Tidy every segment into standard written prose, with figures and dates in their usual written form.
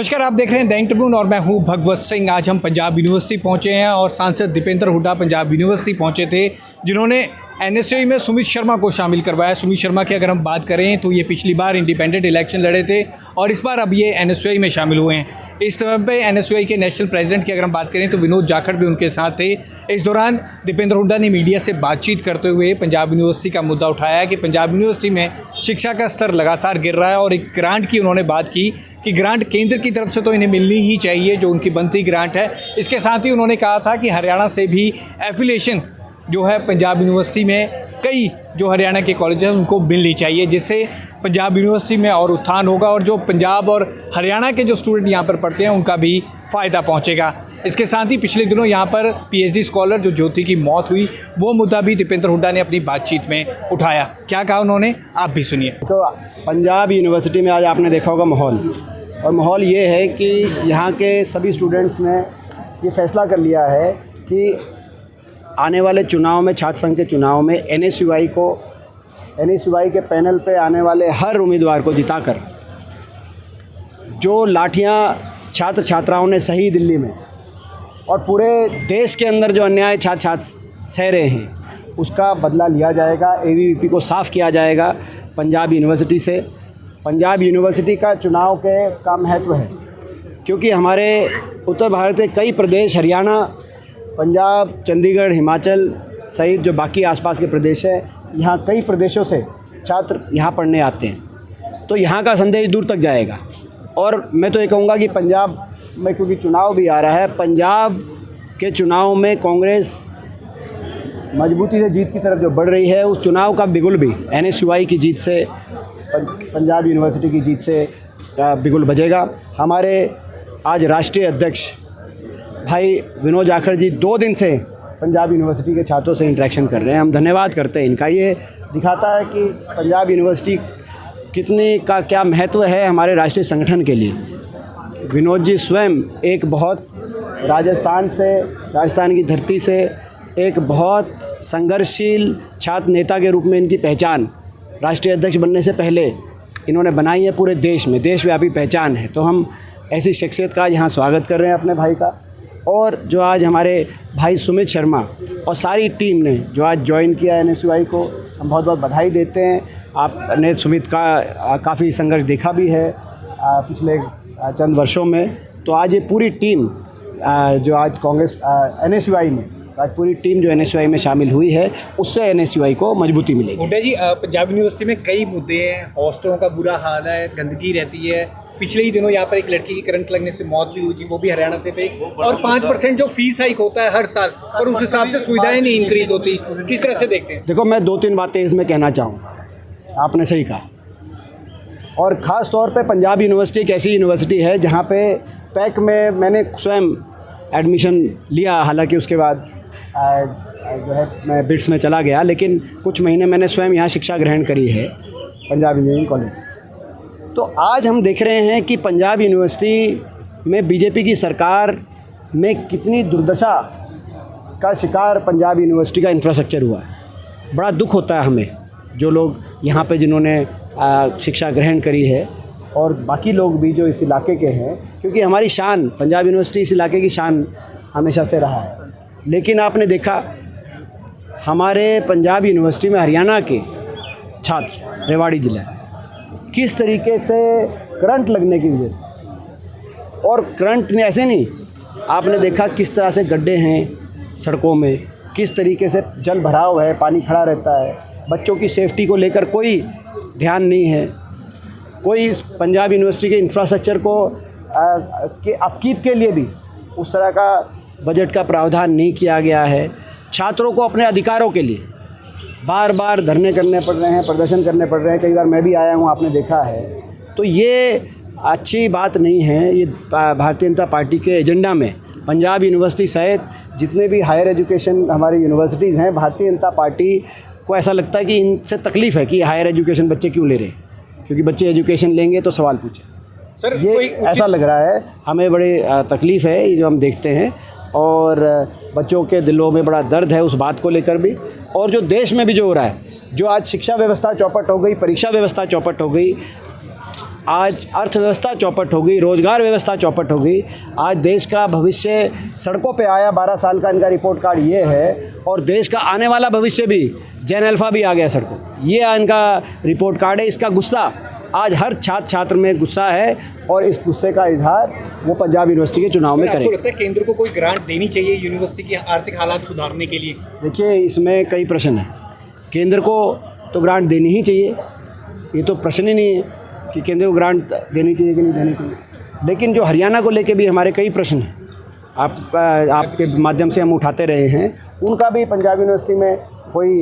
नमस्कार, आप देख रहे हैं दैनिक ट्रिब्यून और मैं हूं भगवत सिंह। आज हम पंजाब यूनिवर्सिटी पहुंचे हैं और सांसद दीपेंद्र हुड्डा पंजाब यूनिवर्सिटी पहुंचे थे, जिन्होंने एनएसयूआई में सुमित शर्मा को शामिल करवाया। सुमित शर्मा की अगर हम बात करें तो ये पिछली बार इंडिपेंडेंट इलेक्शन लड़े थे और इस बार अब ये एनएसयूआई में शामिल हुए हैं। इस तरह पे एनएसयूआई के नेशनल प्रेसिडेंट की अगर हम बात करें तो विनोद जाखड़ भी उनके साथ थे। इस दौरान दीपेंद्र हुड्डा ने मीडिया से बातचीत करते हुए पंजाब यूनिवर्सिटी का मुद्दा उठाया कि पंजाब यूनिवर्सिटी में शिक्षा का स्तर लगातार गिर रहा है और एक ग्रांट की उन्होंने बात की कि ग्रांट केंद्र की तरफ से तो इन्हें मिलनी ही चाहिए, जो उनकी बनती ग्रांट है। इसके साथ ही उन्होंने कहा था कि हरियाणा से भी एफिलिएशन जो है पंजाब यूनिवर्सिटी में कई जो हरियाणा के कॉलेज हैं उनको मिलनी चाहिए, जिससे पंजाब यूनिवर्सिटी में और उत्थान होगा और जो पंजाब और हरियाणा के जो स्टूडेंट यहाँ पर पढ़ते हैं उनका भी फ़ायदा पहुँचेगा। इसके साथ ही पिछले दिनों यहाँ पर पीएचडी स्कॉलर जो ज्योति की मौत हुई, वो मुद्दा भी दीपेंद्र हुड्डा ने अपनी बातचीत में उठाया। क्या कहा उन्होंने, आप भी सुनिए। तो पंजाब यूनिवर्सिटी में आज आपने देखा होगा माहौल, और माहौल ये है कि यहाँ के सभी स्टूडेंट्स ने ये फैसला कर लिया है कि आने वाले चुनाव में, छात्र संघ के चुनाव में एनएसयूआई के पैनल पे आने वाले हर उम्मीदवार को जिताकर जो लाठियाँ छात्र छात्राओं ने सही दिल्ली में और पूरे देश के अंदर जो अन्याय छात्र सह रहे हैं उसका बदला लिया जाएगा। एबीवीपी को साफ़ किया जाएगा पंजाब यूनिवर्सिटी से। पंजाब यूनिवर्सिटी का चुनाव का महत्व है क्योंकि हमारे उत्तर भारत के कई प्रदेश, हरियाणा, पंजाब, चंडीगढ़, हिमाचल सहित जो बाकी आसपास के प्रदेश हैं, यहाँ कई प्रदेशों से छात्र यहाँ पढ़ने आते हैं, तो यहाँ का संदेश दूर तक जाएगा। और मैं तो ये कहूँगा कि पंजाब में, क्योंकि चुनाव भी आ रहा है, पंजाब के चुनाव में कांग्रेस मजबूती से जीत की तरफ जो बढ़ रही है, उस चुनाव का बिगुल भी एनएसयूआई की जीत से, पंजाब यूनिवर्सिटी की जीत से बिगुल बजेगा। हमारे आज राष्ट्रीय अध्यक्ष भाई विनोद जाखड़ जी 2 दिन से पंजाब यूनिवर्सिटी के छात्रों से इंटरेक्शन कर रहे हैं। हम धन्यवाद करते हैं इनका। ये दिखाता है कि पंजाब यूनिवर्सिटी का क्या महत्व है हमारे राष्ट्रीय संगठन के लिए। विनोद जी स्वयं एक बहुत राजस्थान की धरती से एक बहुत संघर्षशील छात्र नेता के रूप में इनकी पहचान राष्ट्रीय अध्यक्ष बनने से पहले इन्होंने बनाई है। पूरे देश में देशव्यापी पहचान है। तो हम ऐसी शख्सियत का यहाँ स्वागत कर रहे हैं अपने भाई का। और जो आज हमारे भाई सुमित शर्मा और सारी टीम ने जो आज ज्वाइन किया एनएसयूआई को, हम बहुत बहुत बधाई देते हैं। आपने सुमित का काफ़ी संघर्ष देखा भी है पिछले चंद वर्षों में। तो आज ये पूरी टीम जो आज कांग्रेस एनएसयूआई में, आज पूरी टीम जो एनएसयूआई में शामिल हुई है, उससे एनएसयूआई को मजबूती मिलेगी। हुड्डा जी, पंजाब यूनिवर्सिटी में कई मुद्दे हैं। हॉस्टलों का बुरा हाल है, गंदगी रहती है। पिछले ही दिनों यहाँ पर एक लड़की की करंट लगने से मौत भी हुई थी, वो भी हरियाणा से थे। और 5% जो फीस हाइक होता है हर साल, और उस हिसाब से सुविधाएं नहीं इंक्रीज होती। किस तरह से देखते हैं? देखो, मैं 2-3 बातें इसमें कहना चाहूँगा। आपने सही कहा, और ख़ास तौर पे पंजाब यूनिवर्सिटी एक ऐसी यूनिवर्सिटी है जहाँ पे पैक में मैंने स्वयं एडमिशन लिया। हालांकि उसके बाद जो है मैं बिट्स में चला गया, लेकिन कुछ महीने मैंने स्वयं यहाँ शिक्षा ग्रहण करी है पंजाब इंजीनियरिंग कॉलेज। तो आज हम देख रहे हैं कि पंजाब यूनिवर्सिटी में बीजेपी की सरकार में कितनी दुर्दशा का शिकार पंजाब यूनिवर्सिटी का इंफ्रास्ट्रक्चर हुआ है। बड़ा दुख होता है हमें, जो लोग यहाँ पे जिन्होंने शिक्षा ग्रहण करी है और बाकी लोग भी जो इस इलाके के हैं, क्योंकि हमारी शान, पंजाब यूनिवर्सिटी इस इलाके की शान हमेशा से रहा है। लेकिन आपने देखा हमारे पंजाब यूनिवर्सिटी में हरियाणा के छात्र, रेवाड़ी ज़िला, किस तरीके से करंट लगने की वजह से, और करंट ने ऐसे नहीं, आपने देखा किस तरह से गड्ढे हैं सड़कों में, किस तरीके से जल भराव है, पानी खड़ा रहता है, बच्चों की सेफ्टी को लेकर कोई ध्यान नहीं है। कोई इस पंजाब यूनिवर्सिटी के इंफ्रास्ट्रक्चर को के अपकीप के लिए भी उस तरह का बजट का प्रावधान नहीं किया गया है। छात्रों को अपने अधिकारों के लिए बार बार धरने करने पड़ रहे हैं, प्रदर्शन करने पड़ रहे हैं। कई बार मैं भी आया हूँ, आपने देखा है। तो ये अच्छी बात नहीं है। ये भारतीय जनता पार्टी के एजेंडा में पंजाब यूनिवर्सिटी सहित जितने भी हायर एजुकेशन हमारी यूनिवर्सिटीज़ हैं, भारतीय जनता पार्टी को ऐसा लगता है कि इनसे तकलीफ़ है कि हायर एजुकेशन बच्चे क्यों ले रहे हैं, क्योंकि बच्चे एजुकेशन लेंगे तो सवाल पूछे। सर, ये ऐसा लग रहा है, हमें बड़ी तकलीफ़ है ये जो हम देखते हैं, और बच्चों के दिलों में बड़ा दर्द है उस बात को लेकर भी। और जो देश में भी जो हो रहा है, जो आज शिक्षा व्यवस्था चौपट हो गई, परीक्षा व्यवस्था चौपट हो गई, आज अर्थव्यवस्था चौपट हो गई, रोजगार व्यवस्था चौपट हो गई। आज देश का भविष्य सड़कों पे आया, 12 साल का इनका रिपोर्ट कार्ड ये है, और देश का आने वाला भविष्य भी जैन अल्फा भी आ गया सड़कों, ये इनका रिपोर्ट कार्ड है। इसका गुस्सा आज हर छात्र में गुस्सा है, और इस गुस्से का इजहार वो पंजाब यूनिवर्सिटी के चुनाव में करें। आपको लगता है केंद्र को कोई ग्रांट देनी चाहिए यूनिवर्सिटी की आर्थिक हालात सुधारने के लिए? देखिए, इसमें कई प्रश्न हैं। केंद्र को तो ग्रांट देनी ही चाहिए, ये तो प्रश्न ही नहीं है कि केंद्र को ग्रांट देनी चाहिए कि नहीं देनी चाहिए। लेकिन जो हरियाणा को लेके भी हमारे कई प्रश्न हैं, आपके माध्यम से हम उठाते रहे हैं, उनका भी पंजाब यूनिवर्सिटी में कोई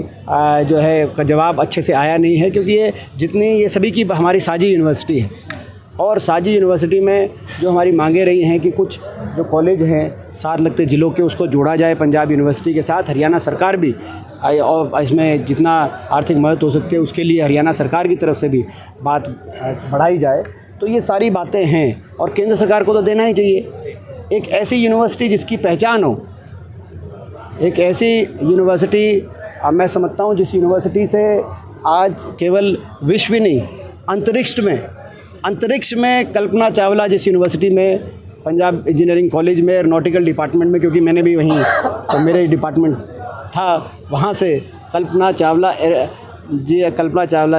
जो है का जवाब अच्छे से आया नहीं है, क्योंकि ये सभी की हमारी साझी यूनिवर्सिटी है। और साझी यूनिवर्सिटी में जो हमारी मांगे रही हैं कि कुछ जो कॉलेज हैं साथ लगते ज़िलों के, उसको जोड़ा जाए पंजाब यूनिवर्सिटी के साथ। हरियाणा सरकार भी, और इसमें जितना आर्थिक मदद हो सकती है उसके लिए हरियाणा सरकार की तरफ से भी बात बढ़ाई जाए। तो ये सारी बातें हैं, और केंद्र सरकार को तो देना ही चाहिए। एक ऐसी यूनिवर्सिटी जिसकी पहचान हो, एक ऐसी यूनिवर्सिटी मैं समझता हूँ जिस यूनिवर्सिटी से आज केवल विश्व ही नहीं, अंतरिक्ष में कल्पना चावला जिस यूनिवर्सिटी में, पंजाब इंजीनियरिंग कॉलेज में, एरोनॉटिकल डिपार्टमेंट में, क्योंकि मैंने भी वहीं तो मेरे डिपार्टमेंट था, वहाँ से कल्पना चावला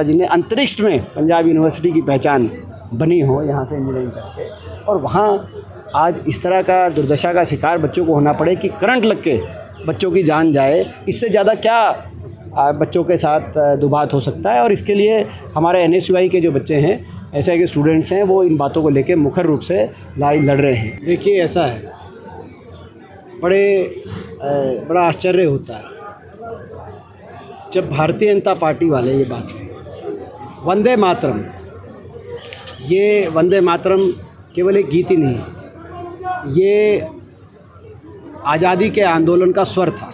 जी ने अंतरिक्ष में पंजाब यूनिवर्सिटी की पहचान बनी हो यहाँ से इंजीनियरिंग करके, और वहाँ आज इस तरह का दुर्दशा का शिकार बच्चों को होना पड़े कि करंट लग के बच्चों की जान जाए, इससे ज़्यादा क्या बच्चों के साथ दुबात हो सकता है। और इसके लिए हमारे NSUI के जो बच्चे हैं, ऐसे के स्टूडेंट्स हैं, वो इन बातों को लेकर मुखर रूप से लड़ रहे हैं। देखिए, ऐसा है, बड़ा आश्चर्य होता है जब भारतीय जनता पार्टी वाले ये बात कहें। वंदे मातरम, ये वंदे मातरम केवल एक गीत ही नहीं है, ये आज़ादी के आंदोलन का स्वर था,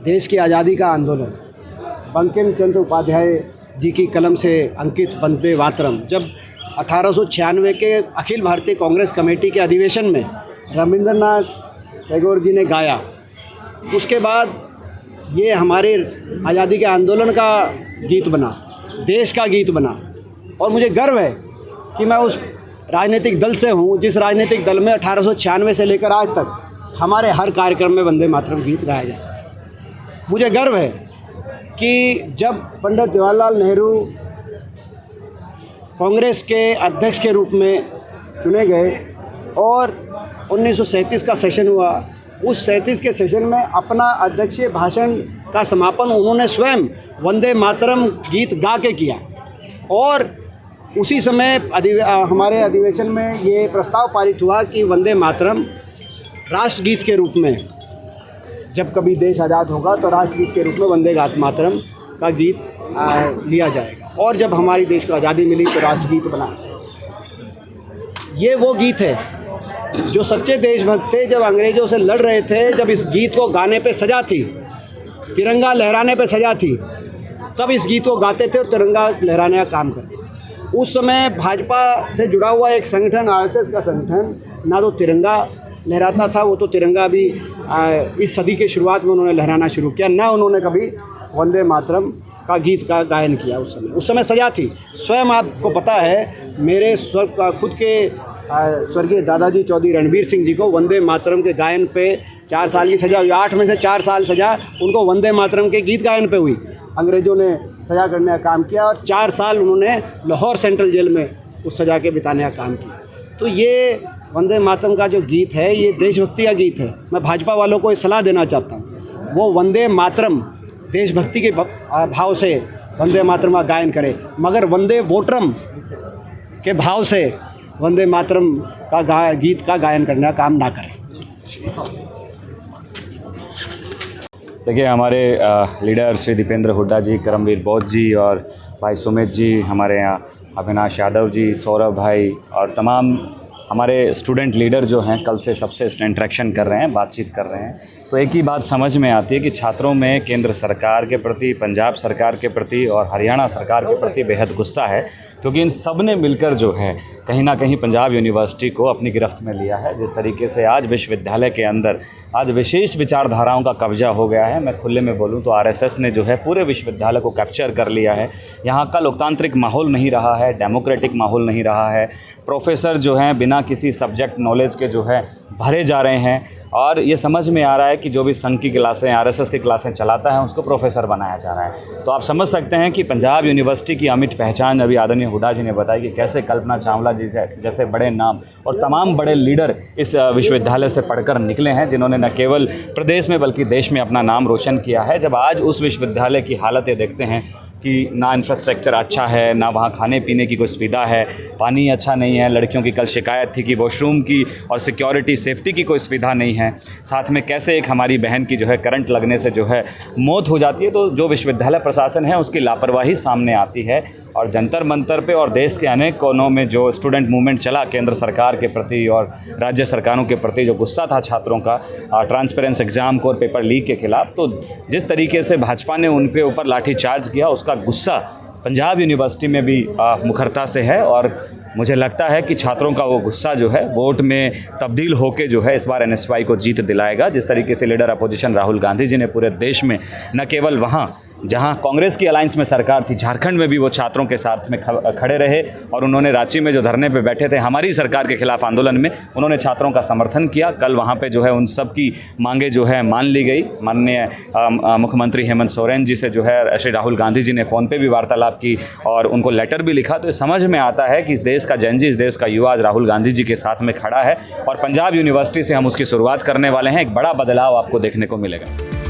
देश की आज़ादी का आंदोलन। बंकिम चंद्र उपाध्याय जी की कलम से अंकित वंदे मातरम जब 1896 के अखिल भारतीय कांग्रेस कमेटी के अधिवेशन में रविंद्रनाथ टैगोर जी ने गाया, उसके बाद ये हमारे आज़ादी के आंदोलन का गीत बना, देश का गीत बना। और मुझे गर्व है कि मैं उस राजनीतिक दल से हूँ जिस राजनीतिक दल में 1896 से लेकर आज तक हमारे हर कार्यक्रम में वंदे मातरम गीत गाया जाता है। मुझे गर्व है कि जब पंडित जवाहरलाल नेहरू कांग्रेस के अध्यक्ष के रूप में चुने गए और 1937 का सेशन हुआ, उस 37 के सेशन में अपना अध्यक्षीय भाषण का समापन उन्होंने स्वयं वंदे मातरम गीत गा के किया। और उसी समय हमारे अधिवेशन में ये प्रस्ताव पारित हुआ कि वंदे मातरम राष्ट्रगीत के रूप में, जब कभी देश आज़ाद होगा तो राष्ट्रगीत के रूप में वंदे मातरम का गीत लिया जाएगा। और जब हमारी देश को आज़ादी मिली तो राष्ट्रगीत बना। ये वो गीत है जो सच्चे देशभक्त थे, जब अंग्रेज़ों से लड़ रहे थे, जब इस गीत को गाने पे सजा थी, तिरंगा लहराने पे सजा थी, तब इस गीत को गाते थे और तिरंगा लहराने का काम करते थे। उस समय भाजपा से जुड़ा हुआ एक संगठन, RSS का संगठन, ना तो तिरंगा लहराता था, वो तो तिरंगा भी इस सदी के शुरुआत में उन्होंने लहराना शुरू किया, ना उन्होंने कभी वंदे मातरम का गीत का गायन किया। उस समय सजा थी। स्वयं आपको पता है, मेरे खुद के स्वर्गीय दादाजी चौधरी रणबीर सिंह जी को वंदे मातरम के गायन पे 4 साल की सज़ा हुई। 8 में से 4 साल सज़ा उनको वंदे मातरम के गीत गायन पे हुई। अंग्रेज़ों ने सज़ा करने का काम किया और 4 साल उन्होंने लाहौर सेंट्रल जेल में उस सज़ा के बिताने का काम किया। तो ये वंदे मातरम का जो गीत है, ये देशभक्ति का गीत है। मैं भाजपा वालों को सलाह देना चाहता हूँ, वो वंदे मातरम देशभक्ति के भाव से वंदे मातरम का गायन करे, मगर वंदे वोटरम के भाव से वंदे मातरम का गीत का गायन करने का काम ना करें। देखिए, हमारे लीडर श्री दीपेंद्र हुड्डा जी, करमवीर बौद्ध जी और भाई सुमित जी, हमारे यहाँ अविनाश यादव जी, सौरभ भाई और तमाम हमारे स्टूडेंट लीडर जो हैं, कल से सबसे इंटरेक्शन कर रहे हैं, बातचीत कर रहे हैं। तो एक ही बात समझ में आती है कि छात्रों में केंद्र सरकार के प्रति, पंजाब सरकार के प्रति और हरियाणा सरकार के प्रति बेहद गुस्सा है, क्योंकि इन सब ने मिलकर जो है कहीं ना कहीं पंजाब यूनिवर्सिटी को अपनी गिरफ्त में लिया है। जिस तरीके से आज विश्वविद्यालय के अंदर आज विशेष विचारधाराओं का कब्जा हो गया है, मैं खुले में बोलूं तो आरएसएस ने जो है पूरे विश्वविद्यालय को कैप्चर कर लिया है। यहाँ का लोकतांत्रिक माहौल नहीं रहा है, डेमोक्रेटिक माहौल नहीं रहा है। प्रोफेसर जो हैं बिना किसी सब्जेक्ट नॉलेज के जो है भरे जा रहे हैं और ये समझ में आ रहा है कि जो भी संघ की क्लासें आरएसएस की क्लासें चलाता है उसको प्रोफेसर बनाया जा रहा है। तो आप समझ सकते हैं कि पंजाब यूनिवर्सिटी की अमिट पहचान अभी आदरणीय हुड्डा जी ने बताई कि कैसे कल्पना चावला जी जैसे बड़े नाम और तमाम बड़े लीडर इस विश्वविद्यालय से पढ़कर निकले हैं, जिन्होंने न केवल प्रदेश में बल्कि देश में अपना नाम रोशन किया है। जब आज उस विश्वविद्यालय की हालत ये देखते हैं कि ना इंफ्रास्ट्रक्चर अच्छा है, ना वहाँ खाने पीने की कोई सुविधा है, पानी अच्छा नहीं है, लड़कियों की कल शिकायत थी कि वॉशरूम की और सिक्योरिटी सेफ्टी की कोई सुविधा नहीं है, साथ में कैसे एक हमारी बहन की जो है करंट लगने से जो है मौत हो जाती है। तो जो विश्वविद्यालय प्रशासन है उसकी लापरवाही सामने आती है और जंतर मंतर पे और देश के अनेक कोनों में जो स्टूडेंट मूवमेंट चला केंद्र सरकार के प्रति और राज्य सरकारों के प्रति, जो गुस्सा था छात्रों का ट्रांसपेरेंस एग्ज़ाम को और पेपर लीक के खिलाफ, तो जिस तरीके से भाजपा ने उनके ऊपर लाठीचार्ज किया उसका गुस्सा पंजाब यूनिवर्सिटी में भी मुखरता से है। और मुझे लगता है कि छात्रों का वो गुस्सा जो है वोट में तब्दील होके जो है इस बार एनएसवाई को जीत दिलाएगा। जिस तरीके से लीडर अपोजिशन राहुल गांधी जी ने पूरे देश में, न केवल वहाँ जहाँ कांग्रेस की अलायंस में सरकार थी, झारखंड में भी वो छात्रों के साथ में खड़े रहे और उन्होंने रांची में जो धरने पे बैठे थे हमारी सरकार के खिलाफ आंदोलन में, उन्होंने छात्रों का समर्थन किया। कल वहाँ पे जो है उन सब की मांगे जो है मान ली गई। माननीय मुख्यमंत्री हेमंत सोरेन जी से जो है श्री राहुल गांधी जी ने फ़ोन पे भी वार्तालाप की और उनको लेटर भी लिखा। तो समझ में आता है कि इस देश का जनजी, इस देश का युवा आज राहुल गांधी जी के साथ में खड़ा है और पंजाब यूनिवर्सिटी से हम उसकी शुरुआत करने वाले हैं। एक बड़ा बदलाव आपको देखने को मिलेगा।